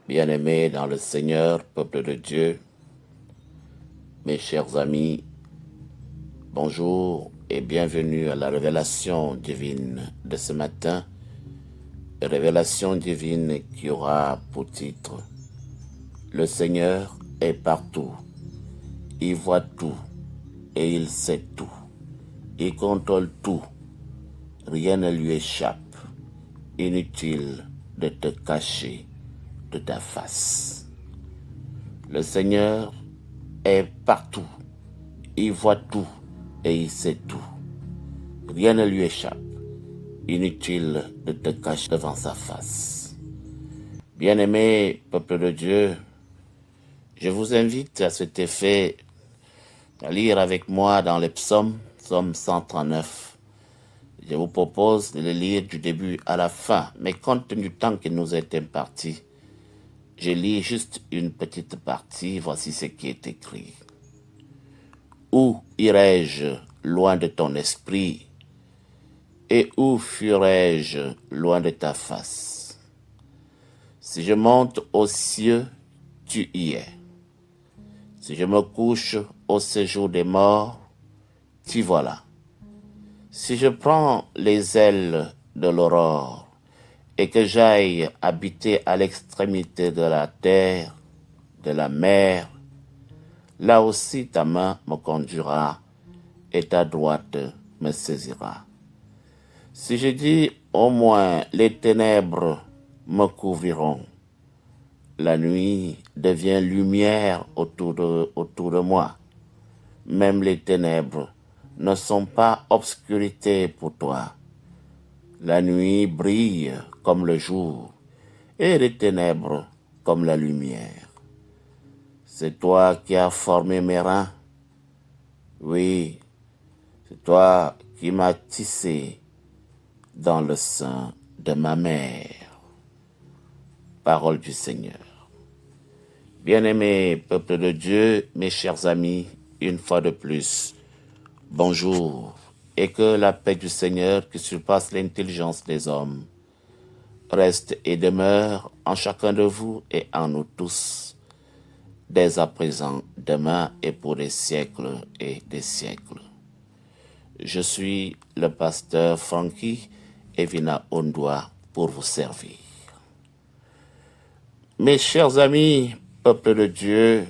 Bien-aimés dans le Seigneur, peuple de Dieu, mes chers amis, bonjour et bienvenue à la révélation divine de ce matin. Révélation divine qui aura pour titre « Le Seigneur est partout, il voit tout et il sait tout, il contrôle tout, rien ne lui échappe, inutile de te cacher de ta face. » Le Seigneur est partout, il voit tout et il sait tout. Rien ne lui échappe, inutile de te cacher devant sa face. Bien-aimé peuple de Dieu, je vous invite à cet effet à lire avec moi dans les psaumes, psaume 139. Je vous propose de le lire du début à la fin, mais compte tenu du temps qui nous est imparti, je lis juste une petite partie, voici ce qui est écrit. Où irai-je loin de ton esprit, et où fuirai-je loin de ta face? Si je monte aux cieux, tu y es. Si je me couche au séjour des morts, t'y voilà. Si je prends les ailes de l'aurore, et que j'aille habiter à l'extrémité de la terre, de la mer, là aussi ta main me conduira et ta droite me saisira. Si je dis au moins les ténèbres me couvriront, la nuit devient lumière autour de moi. Même les ténèbres ne sont pas obscurité pour toi. La nuit brille comme le jour et les ténèbres comme la lumière. C'est toi qui as formé mes reins. Oui, c'est toi qui m'as tissé dans le sein de ma mère. Parole du Seigneur. Bien-aimés peuple de Dieu, mes chers amis, une fois de plus, bonjour, et que la paix du Seigneur qui surpasse l'intelligence des hommes reste et demeure en chacun de vous et en nous tous, dès à présent, demain et pour des siècles et des siècles. Je suis le pasteur Frankie Evina Ondwa pour vous servir. Mes chers amis, peuple de Dieu,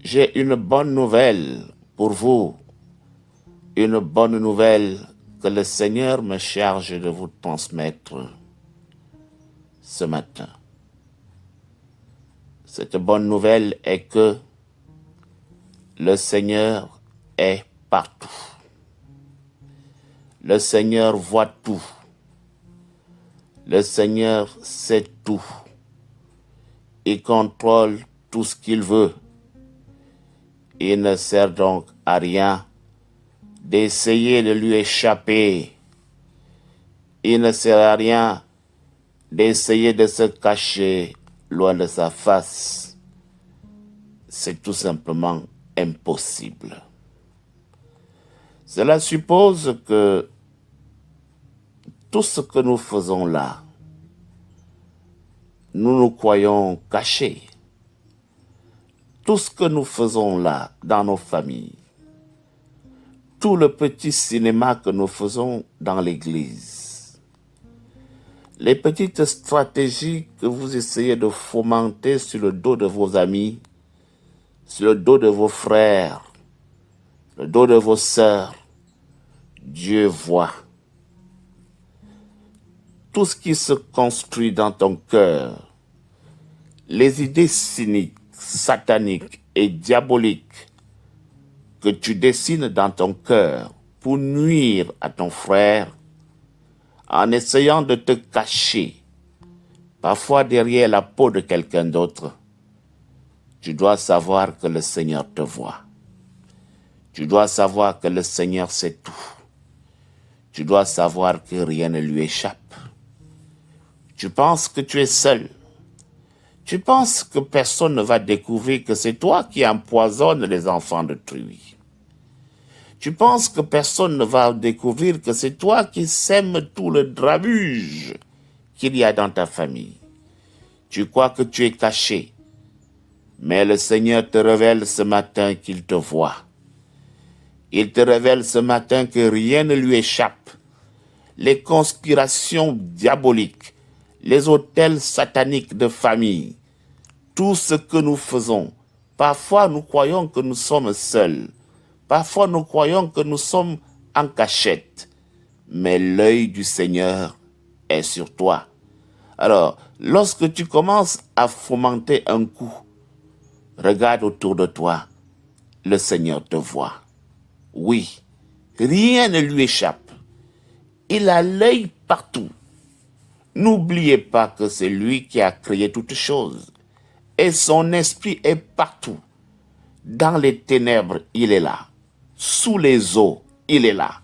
j'ai une bonne nouvelle pour vous, une bonne nouvelle que le Seigneur me charge de vous transmettre ce matin. Cette bonne nouvelle est que le Seigneur est partout. Le Seigneur voit tout. Le Seigneur sait tout. Il contrôle tout ce qu'il veut. Il ne sert donc à rien d'essayer de lui échapper. Il ne sert à rien d'essayer de se cacher loin de sa face. C'est tout simplement impossible. Cela suppose que tout ce que nous faisons là, nous nous croyons cachés. Tout ce que nous faisons là, dans nos familles, tout le petit cinéma que nous faisons dans l'église, les petites stratégies que vous essayez de fomenter sur le dos de vos amis, sur le dos de vos frères, le dos de vos sœurs, Dieu voit. Tout ce qui se construit dans ton cœur, les idées cyniques, sataniques et diaboliques que tu dessines dans ton cœur pour nuire à ton frère, en essayant de te cacher, parfois derrière la peau de quelqu'un d'autre, tu dois savoir que le Seigneur te voit. Tu dois savoir que le Seigneur sait tout. Tu dois savoir que rien ne lui échappe. Tu penses que tu es seul. Tu penses que personne ne va découvrir que c'est toi qui empoisonnes les enfants de truie. Tu penses que personne ne va découvrir que c'est toi qui sèmes tout le drabuge qu'il y a dans ta famille. Tu crois que tu es caché. Mais le Seigneur te révèle ce matin qu'il te voit. Il te révèle ce matin que rien ne lui échappe. Les conspirations diaboliques, les autels sataniques de famille, tout ce que nous faisons, parfois nous croyons que nous sommes seuls. Parfois nous croyons que nous sommes en cachette. Mais l'œil du Seigneur est sur toi. Alors, lorsque tu commences à fomenter un coup, regarde autour de toi, le Seigneur te voit. Oui, rien ne lui échappe. Il a l'œil partout. N'oubliez pas que c'est lui qui a créé toutes choses. Et son esprit est partout. Dans les ténèbres, il est là. Sous les eaux, il est là.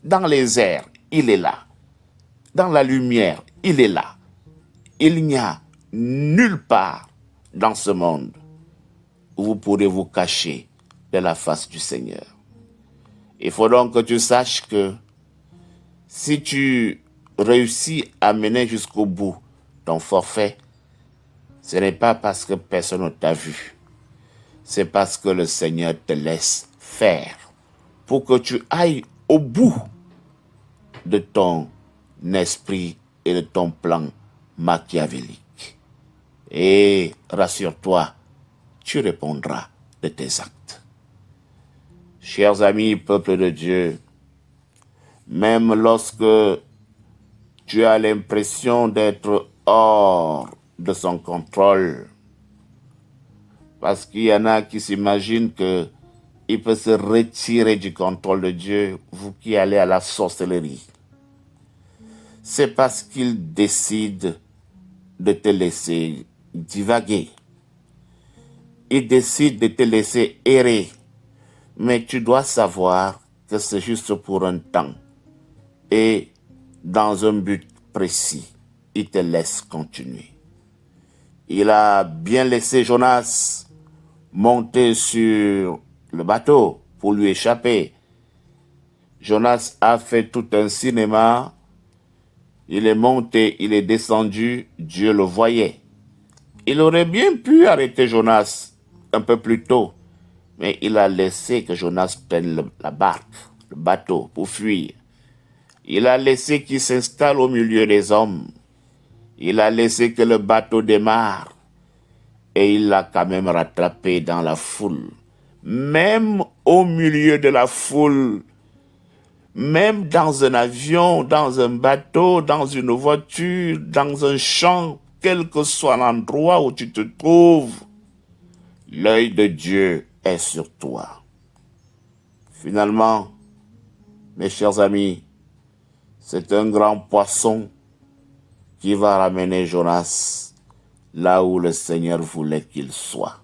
Dans les airs, il est là. Dans la lumière, il est là. Il n'y a nulle part dans ce monde où vous pourrez vous cacher de la face du Seigneur. Il faut donc que tu saches que si tu réussis à mener jusqu'au bout ton forfait, ce n'est pas parce que personne ne t'a vu. C'est parce que le Seigneur te laisse faire pour que tu ailles au bout de ton esprit et de ton plan machiavélique. Et rassure-toi, tu répondras de tes actes. Chers amis, peuple de Dieu, même lorsque tu as l'impression d'être hors de son contrôle, parce qu'il y en a qui s'imaginent qu'il peut se retirer du contrôle de Dieu, vous qui allez à la sorcellerie. C'est parce qu'il décide de te laisser divaguer. Il décide de te laisser errer. Mais tu dois savoir que c'est juste pour un temps. Et dans un but précis, il te laisse continuer. Il a bien laissé Jonas monter sur le bateau pour lui échapper. Jonas a fait tout un cinéma. Il est monté, il est descendu, Dieu le voyait. Il aurait bien pu arrêter Jonas un peu plus tôt, mais il a laissé que Jonas prenne la barque, le bateau, pour fuir. Il a laissé qu'il s'installe au milieu des hommes. Il a laissé que le bateau démarre. Et il l'a quand même rattrapé dans la foule. Même au milieu de la foule, même dans un avion, dans un bateau, dans une voiture, dans un champ, quel que soit l'endroit où tu te trouves, l'œil de Dieu est sur toi. Finalement, mes chers amis, c'est un grand poisson qui va ramener Jonas là où le Seigneur voulait qu'il soit.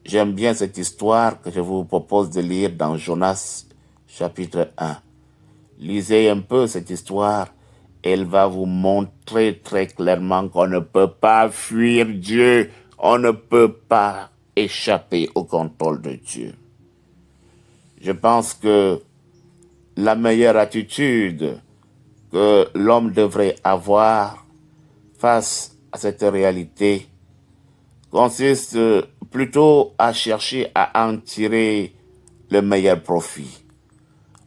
J'aime bien cette histoire que je vous propose de lire dans Jonas chapitre 1. Lisez un peu cette histoire. Elle va vous montrer très clairement qu'on ne peut pas fuir Dieu. On ne peut pas échapper au contrôle de Dieu. Je pense que la meilleure attitude que l'homme devrait avoir face à cette réalité consiste plutôt à chercher à en tirer le meilleur profit.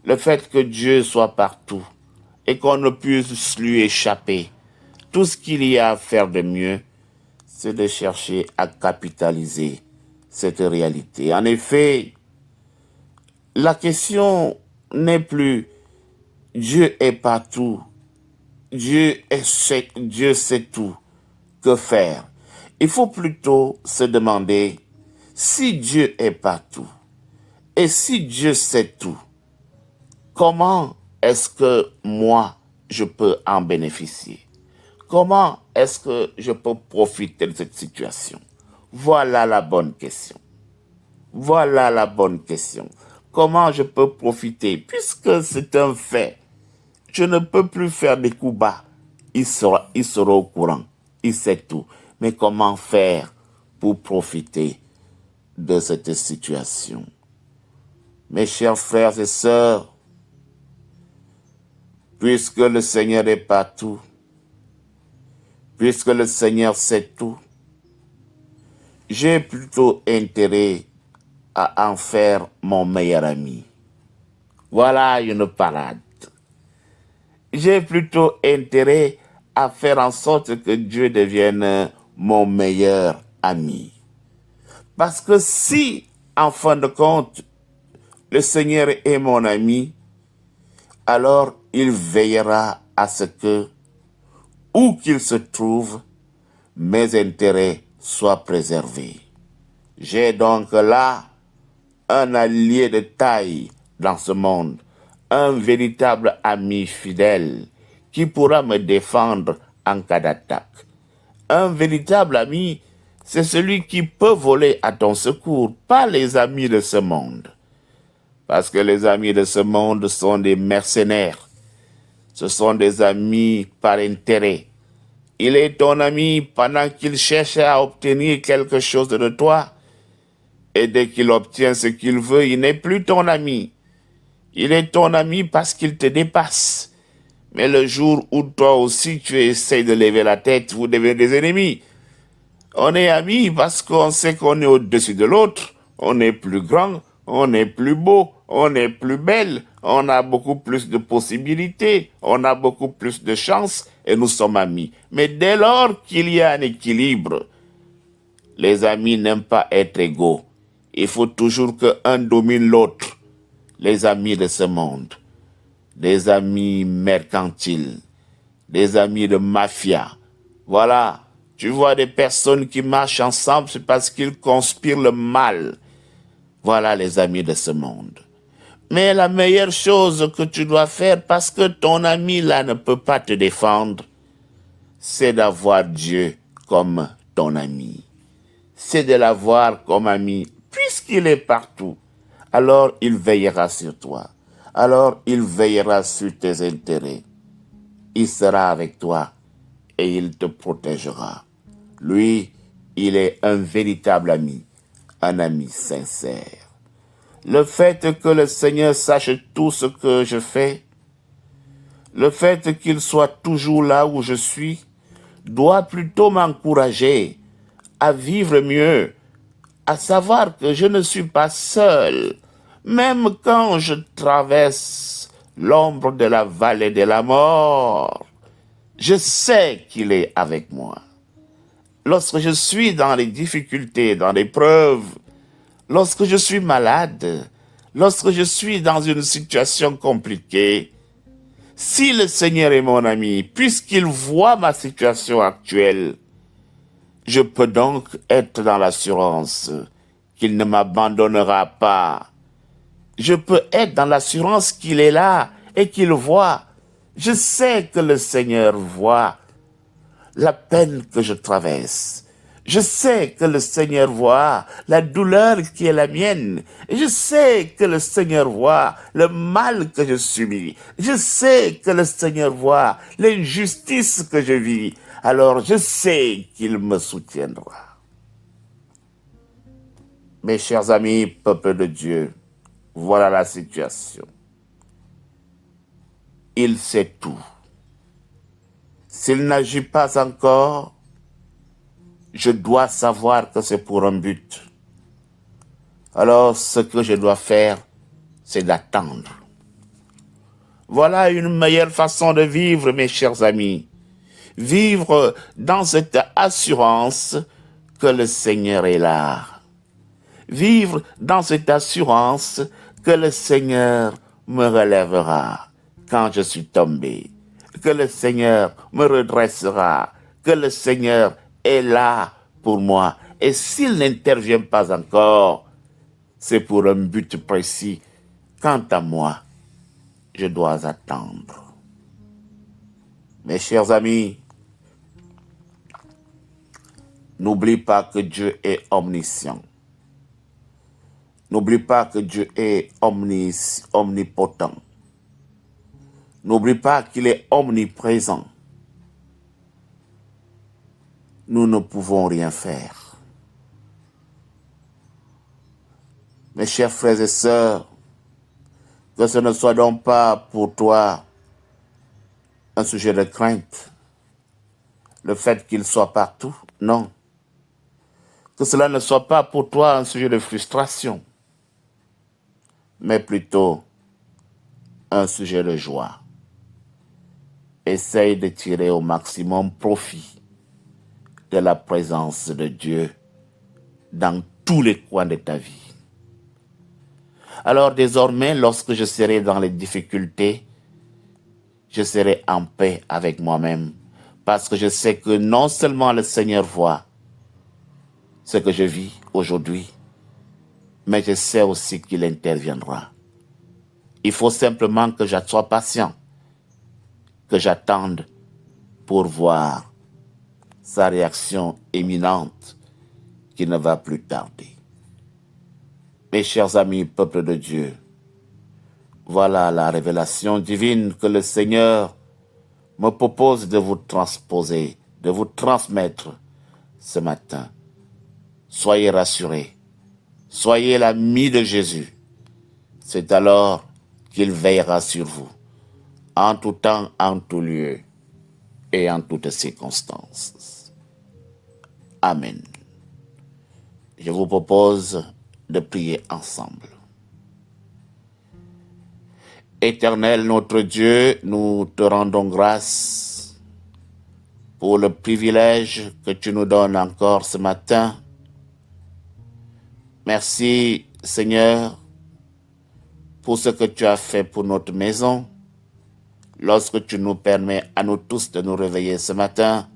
Le fait que Dieu soit partout et qu'on ne puisse lui échapper, tout ce qu'il y a à faire de mieux, c'est de chercher à capitaliser cette réalité. En effet, la question n'est plus Dieu est partout, Dieu sait tout, que faire? Il faut plutôt se demander si Dieu est partout et si Dieu sait tout, comment est-ce que moi je peux en bénéficier? Comment est-ce que je peux profiter de cette situation? Voilà la bonne question. Voilà la bonne question. Comment je peux profiter? Puisque c'est un fait, je ne peux plus faire des coups bas. Il sera au courant. Il sait tout. Mais comment faire pour profiter de cette situation? Mes chers frères et sœurs, puisque le Seigneur est partout, puisque le Seigneur sait tout, j'ai plutôt intérêt à en faire mon meilleur ami. Voilà une parade. J'ai plutôt intérêt à faire en sorte que Dieu devienne mon meilleur ami. Parce que si, en fin de compte, le Seigneur est mon ami, alors il veillera à ce que, où qu'il se trouve, mes intérêts soient préservés. J'ai donc là un allié de taille dans ce monde, un véritable ami fidèle qui pourra me défendre en cas d'attaque. Un véritable ami, c'est celui qui peut voler à ton secours, pas les amis de ce monde. Parce que les amis de ce monde sont des mercenaires. Ce sont des amis par intérêt. Il est ton ami pendant qu'il cherche à obtenir quelque chose de toi. Et dès qu'il obtient ce qu'il veut, il n'est plus ton ami. Il est ton ami parce qu'il te dépasse. Mais le jour où toi aussi tu essaies de lever la tête, vous devenez des ennemis. On est amis parce qu'on sait qu'on est au-dessus de l'autre. On est plus grand, on est plus beau, on est plus belle, on a beaucoup plus de possibilités, on a beaucoup plus de chances et nous sommes amis. Mais dès lors qu'il y a un équilibre, les amis n'aiment pas être égaux. Il faut toujours qu'un domine l'autre. Les amis de ce monde, des amis mercantiles, des amis de mafia. Voilà, tu vois des personnes qui marchent ensemble, c'est parce qu'ils conspirent le mal. Voilà les amis de ce monde. Mais la meilleure chose que tu dois faire, parce que ton ami là ne peut pas te défendre, c'est d'avoir Dieu comme ton ami. C'est de l'avoir comme ami, puisqu'il est partout. Alors il veillera sur toi. Alors il veillera sur tes intérêts. Il sera avec toi et il te protégera. Lui, il est un véritable ami, un ami sincère. Le fait que le Seigneur sache tout ce que je fais, le fait qu'il soit toujours là où je suis, doit plutôt m'encourager à vivre mieux, à savoir que je ne suis pas seul, même quand je traverse l'ombre de la vallée de la mort. Je sais qu'il est avec moi. Lorsque je suis dans les difficultés, dans les preuves, lorsque je suis malade, lorsque je suis dans une situation compliquée, si le Seigneur est mon ami, puisqu'il voit ma situation actuelle, je peux donc être dans l'assurance qu'il ne m'abandonnera pas. Je peux être dans l'assurance qu'il est là et qu'il voit. Je sais que le Seigneur voit la peine que je traverse. Je sais que le Seigneur voit la douleur qui est la mienne. Je sais que le Seigneur voit le mal que je subis. Je sais que le Seigneur voit l'injustice que je vis. Alors je sais qu'il me soutiendra. Mes chers amis, peuple de Dieu, voilà la situation. Il sait tout. S'il n'agit pas encore, je dois savoir que c'est pour un but. Alors, ce que je dois faire, c'est d'attendre. Voilà une meilleure façon de vivre, mes chers amis. Vivre dans cette assurance que le Seigneur est là. Vivre dans cette assurance que le Seigneur me relèvera quand je suis tombé. Que le Seigneur me redressera. Que le Seigneur est là pour moi. Et s'il n'intervient pas encore, c'est pour un but précis. Quant à moi, je dois attendre. Mes chers amis, n'oublie pas que Dieu est omniscient. N'oublie pas que Dieu est omnipotent. N'oublie pas qu'il est omniprésent. Nous ne pouvons rien faire. Mes chers frères et sœurs, que ce ne soit donc pas pour toi un sujet de crainte. le fait qu'il soit partout, non. Que cela ne soit pas pour toi un sujet de frustration, mais plutôt un sujet de joie. Essaye de tirer au maximum profit de la présence de Dieu dans tous les coins de ta vie. Alors désormais, lorsque je serai dans les difficultés, je serai en paix avec moi-même, parce que je sais que non seulement le Seigneur voit ce que je vis aujourd'hui, mais je sais aussi qu'il interviendra. Il faut simplement que je sois patient, que j'attende pour voir sa réaction imminente qui ne va plus tarder. Mes chers amis, peuple de Dieu, voilà la révélation divine que le Seigneur me propose de vous transposer, de vous transmettre ce matin. Soyez rassurés, soyez l'ami de Jésus. C'est alors qu'il veillera sur vous, en tout temps, en tout lieu et en toutes circonstances. Amen. Je vous propose de prier ensemble. Éternel notre Dieu, nous te rendons grâce pour le privilège que tu nous donnes encore ce matin. Merci Seigneur pour ce que tu as fait pour notre maison, lorsque tu nous permets à nous tous de nous réveiller ce matin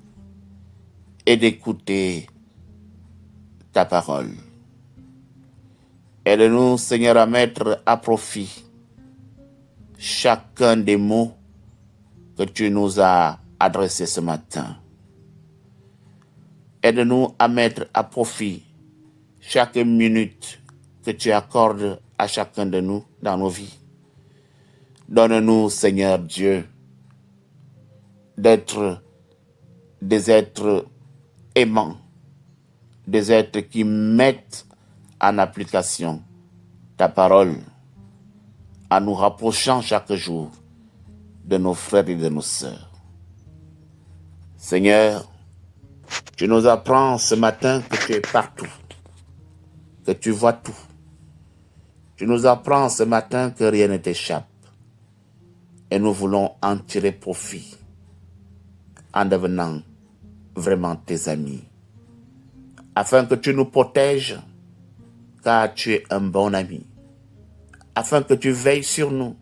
et d'écouter ta parole. Aide-nous Seigneur à mettre à profit chacun des mots que tu nous as adressés ce matin. Aide-nous à mettre à profit chaque minute que tu accordes à chacun de nous dans nos vies. Donne-nous, Seigneur Dieu, d'être des êtres aimants, des êtres qui mettent en application ta parole, en nous rapprochant chaque jour de nos frères et de nos sœurs. Seigneur, tu nous apprends ce matin que tu es partout, que tu vois tout. Tu nous apprends ce matin que rien ne t'échappe. Et nous voulons en tirer profit en devenant vraiment tes amis. Afin que tu nous protèges, car tu es un bon ami. Afin que tu veilles sur nous,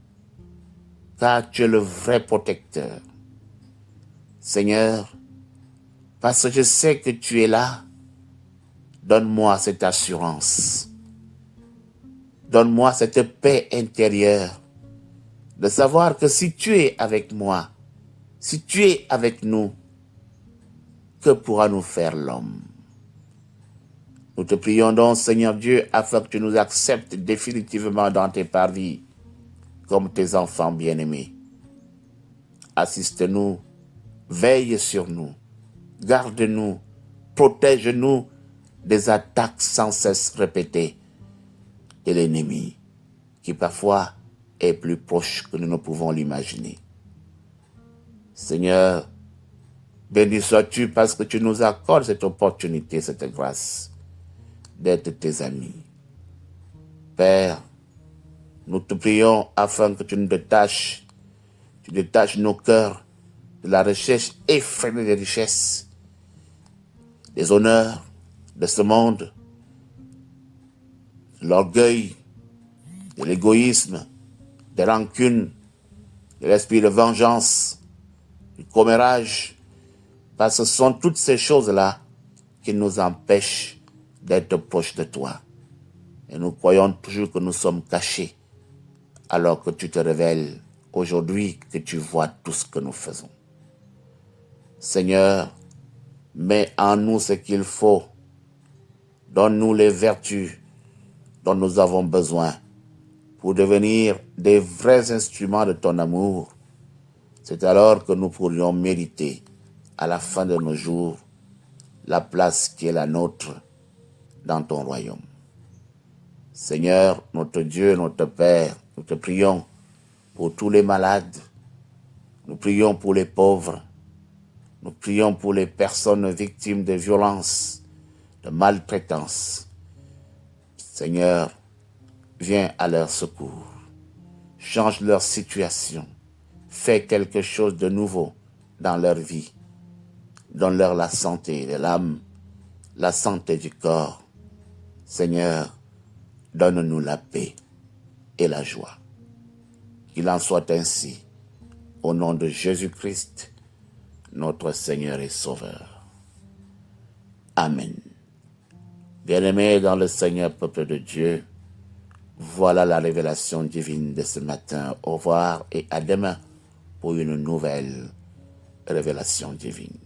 car tu es le vrai protecteur. Seigneur, parce que je sais que tu es là, donne-moi cette assurance. Donne-moi cette paix intérieure de savoir que si tu es avec moi, si tu es avec nous, que pourra nous faire l'homme? Nous te prions donc, Seigneur Dieu, afin que tu nous acceptes définitivement dans tes parvis comme tes enfants bien-aimés. Assiste-nous, veille sur nous, garde-nous, protège-nous des attaques sans cesse répétées de l'ennemi, qui parfois est plus proche que nous ne pouvons l'imaginer. Seigneur, béni sois-tu parce que tu nous accordes cette opportunité, cette grâce d'être tes amis. Père, nous te prions afin que tu détaches nos cœurs de la recherche effrénée des richesses, des honneurs de ce monde, de l'orgueil, de l'égoïsme, des rancunes, de l'esprit de vengeance, du commérage, parce que ce sont toutes ces choses-là qui nous empêchent d'être proches de toi. Et nous croyons toujours que nous sommes cachés, alors que tu te révèles aujourd'hui que tu vois tout ce que nous faisons. Seigneur, mets en nous ce qu'il faut. Donne-nous les vertus dont nous avons besoin pour devenir des vrais instruments de ton amour. C'est alors que nous pourrions mériter, à la fin de nos jours, la place qui est la nôtre dans ton royaume. Seigneur, notre Dieu, notre Père, nous te prions pour tous les malades, nous prions pour les pauvres, Nous prions pour les personnes victimes de violences, de maltraitance. Seigneur, viens à leur secours. Change leur situation. Fais quelque chose de nouveau dans leur vie. Donne-leur la santé de l'âme, la santé du corps. Seigneur, donne-nous la paix et la joie. Qu'il en soit ainsi, au nom de Jésus-Christ, notre Seigneur et Sauveur. Amen. Bien-aimés dans le Seigneur, peuple de Dieu, voilà la révélation divine de ce matin. Au revoir et à demain pour une nouvelle révélation divine.